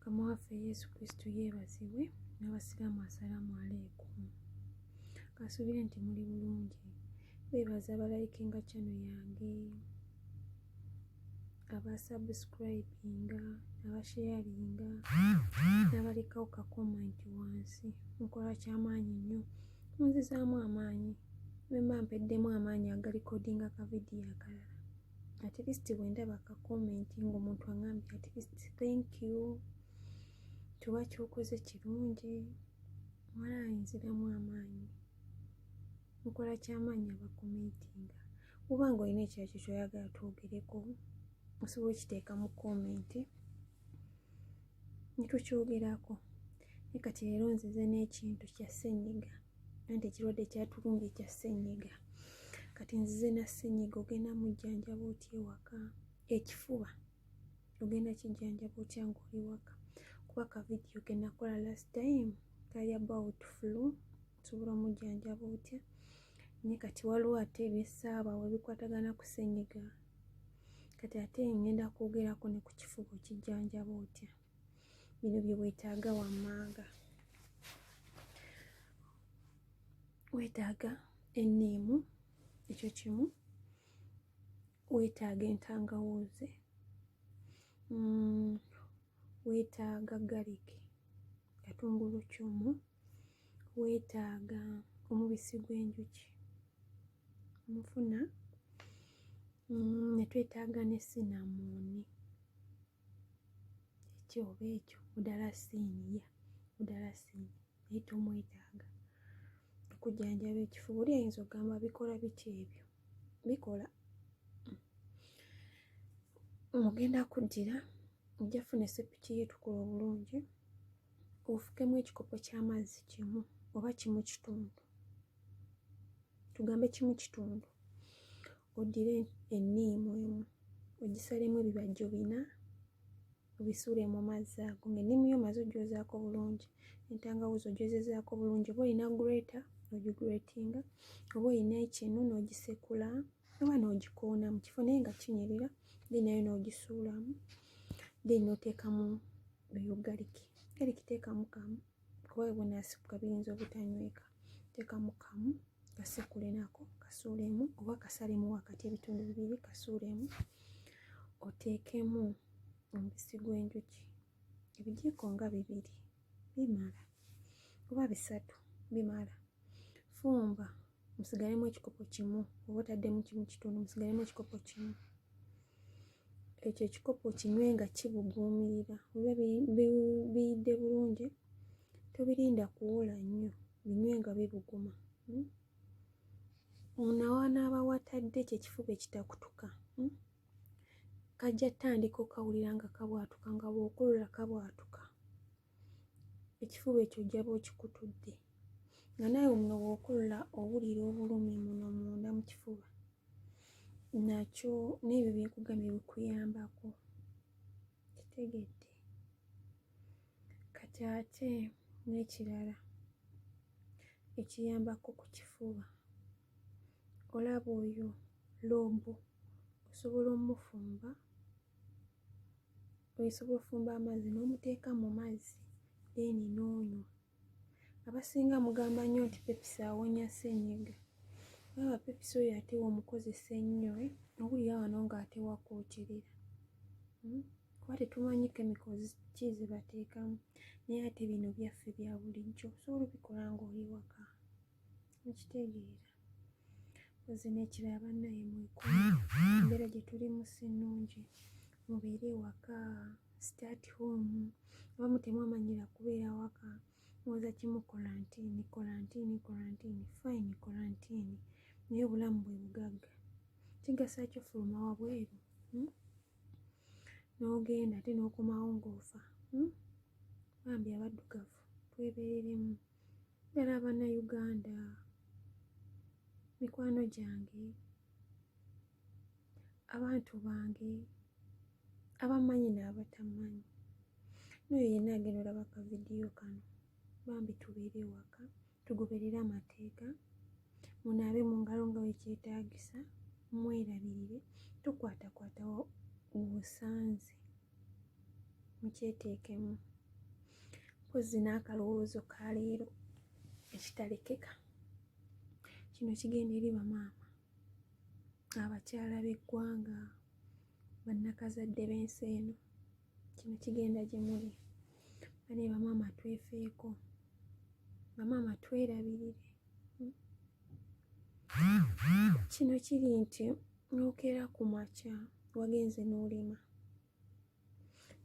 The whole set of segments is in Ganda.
Mukama waffe Yesu Kristo yeebazibwe, n'abasiraamu assalaamu alaykum. Kasuubire nti muli bulungi. Beebaza abalayikinga channel yange, abasubscribinga, abasharinga, n'abalekawo ka comment wansi. Mukola ky'amaanyi nnyo, munzizaamu amaanyi. Mba mpeddemu amaanyi agalikodinga ka vidiyo akalala. At least bwe ndaba ka comment ng'omuntu aŋŋambye at least thank you, tuba ky'okoze kirungi, wala nziramu amaanyi. Mukola ky'amaanyi abakomentinga. Oba ng'olina ekirala ky'oyagala twogereko, osobola okiteeka mu comment ne tukyogerako. Ne kati leero nzize n'ekintu kya ssenyiga, anti ekirwadde kyatulumbye kya ssenyiga. Kati nzize na ssenyiga, ogenda mujjanjaba otya ewaka? Ekifuba ogenda kijjanjaba otya ng'oli waka? Kuba ka vidiyo ke nakola last time kali about flu, osobola omujjanjaba otya? Ne kati waliwo ate ebisaabawo ebikwatagana ku ssenyiga. Kati ate ngenda kwogerako ne ku kifuba okijjanjaba otya. Bino bye weetaaga wammanga. Weetaaga enniimu, ekyo kimu. Weetaaga entangawuuzi. Weetaaga garlic, katungulu kyumu. Weetaaga omubisi gw'enjuki omufuna. Ne twetaaga ne cinnamon. Ekyoba ekyo mudalasini, mudalasini naye tomwetaaga okujjanjaba ekifuba. Oli ayinza okugamba bikola biki ebyo? Bikola mugenda kuddira, ojja kufuna essepiki yeetukula obulungi, ofukemu ekikopo ky'amazzi kimu oba kimu kitundu, tugambe kimu kitundu. Oddire enniimu emu, ogisalemu ebibajjo 4, obisuule mu mazzi ago. Ng'enniimu yo omaze ogyozaako bulungi, entangawuuzi ogyozezaako bulungi. Oba olina grater ogigratinga, oba olina ekinu n'ogisekula, oba n'ogikoona mu kifo naye nga kinyirira, then nayo n'ogisuulamu, then n'oteekamu eyo garlic. Garlic teekamu kamu, kuba bw'onaasikuka biyinza obutanyweka. Teekamu kamu, kasekule nako, kasuulemu, oba kasalemu wakati ebitundu bibiri, kasuulemu. Oteekemu omubisi gw'enjuki, ebijiiko nga 2 bimala, oba 3 bimala. Fumba, musigalemu ekikopo kimu, oba otaddemu kimu kitundu, musigalemu ekikopo kimu. Ekyo ekikopo kinywe nga kibuguumirira. Oba biyidde bulungi, tobirinda kuwola nnyo, binywe nga bibuguma. Ono wanaaba watadde kye kifuba ekitakutuka, kajja ttandika okawulira nga kabwatuka, nga bw'okulula kabwatuka. Ekifuba ekyo ojjaba okikutudde, nga nawe muno bw'okulula owulira obulumi muno munda mu kifuba. Nakyo n'ebyo bye nkugambye bikuyambako. Kitegedde? Kati ate n'ekirala ekiyambako ku kifuba, olaba oyo loobo, osobola omufumba, osobola ofumba amazzi n'omuteeka mu mazzi then n'onywa. Abasinga mugamba nnyo nti pepisi awonya ssenyiga. Olaba pepisi oyo ate w'omukozesa ennyo, owulira wano ng'ate wakookyerera. Kuba tetumanyi chemicals ki ze bateekamu, naye ate bino byaffe bya bulijjo, osobola obikola ng'oli waka. Mukitegeera? Mpozi n'ekirala bannaye mwekuume, embeera gye tulimu si nnungi. Mubeere waka, start home. Abamu temwamanyira kubeera waka, muwoza kimu quarantine, quarantine, quarantine, fine quarantine. Naye obulamu bwe bugagga. Kigasa kyo fuluma wabweru? N'ogenda ate n'okomawo ng'ofa. Bambi abaddugavu twebeereremu. Ddala Bannayuganda, mikwano gyange, abantu bange, abamanyi n'abatamanyi, n'oyo yenna agenda olaba ka vidiyo kano, bambi tubeere waka, tugoberere amateeka, munaabe mu ngalo nga bwe kyetaagisa, mwerabirire, tukwatakwata w'osanze, mukyeteekemu. kozzi n'akalowoozo ka leero ekitalekeka. Kino kigenda eri bamaama, abakyala b'eggwanga, bannakazadde b'ensi eno. Kino kigenda gye muli. Bane bamaama twefeeko, bamaama twerabirire. Kino kiri nti n'okeera ku makya wagenze n'olima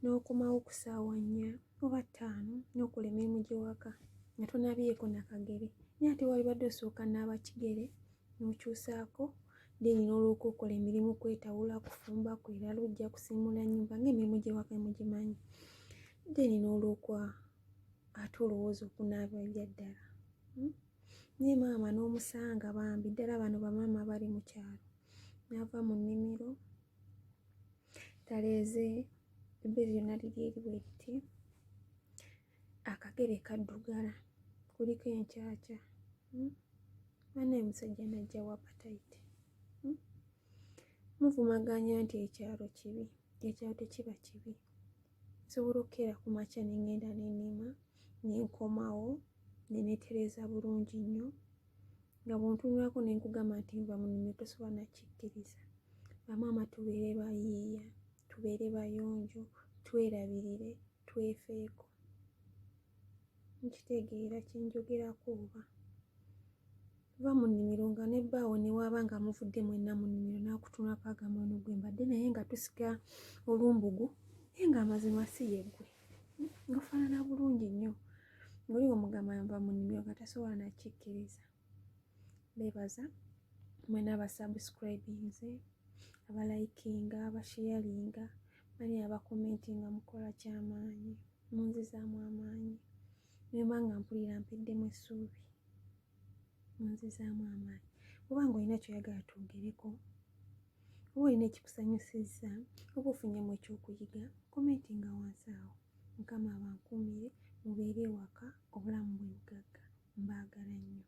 n'okomawo ku ssaawa 4 oba 5 n'okola emirimu gy'ewaka nga tonabyeeko nakagere, naye ate walibadde osooka naaba kigere n'okyusaako then n'olwoka okola emirimu kwetawula, kufumba, kwera lujja, kusiimula nnyumba ng'emirimu gy'ewaka mugimanyi, then n'olwokwa ate olowooza okunaaba ebyaddala. Naye maama n'omusanga bambi ddala bano bamaama bali mu kyalo, n'ava mu nnimiro taleeze ebbeeyi lyonna liri eri bwe liti, akagere kaddugala, kuliko enkyakya. Bannaye musajja n'ajja wa appetite. Muvumaganya nti ekyalo kibi, ekyalo tekiba kibi. Nsobola okukeera ku makya ne ngenda ne nnima ne nkomawo ne neetereeza bulungi nnyo, nga bw'ontunulako ne nkugamba nti nva mu nnimiro tosobola nakikkiriza. Bamaama tubeere bayiiya, tubeere bayonjo, twerabirire, twefeeko. Nkitegeera kye njogerako oba? Va mu nnimiro nga ne bbaawo ne waaba nga muvudde mwenna mu nnimiro n'akutunulako agamba ono gwe mbadde naye nga tusika olumbugu naye ng'amazima si ye ggwe. Ng'ofaanana bulungi nnyo. Ng'oli omugamba nva mu nnimiro nga tasobola nakikkiriza. Beebaza mwenna abasubscribinze, abalayikinga, abasharinga, bani abakomentinga mukola ky'amaanyi, munzizaamu amaanyi. Ne mba nga mpulira mpeddemu essuubi, munzizaamu amaanyi. Oba ng'olina ky'oyagala twogereko, oba olina ekikusanyusizza, oba ofunyemu ekyokuyiga, komentinga wansi awo. Mukama abankuumire, mubeere ewaka, obulamu bwe bugagga. Mbaagala nnyo.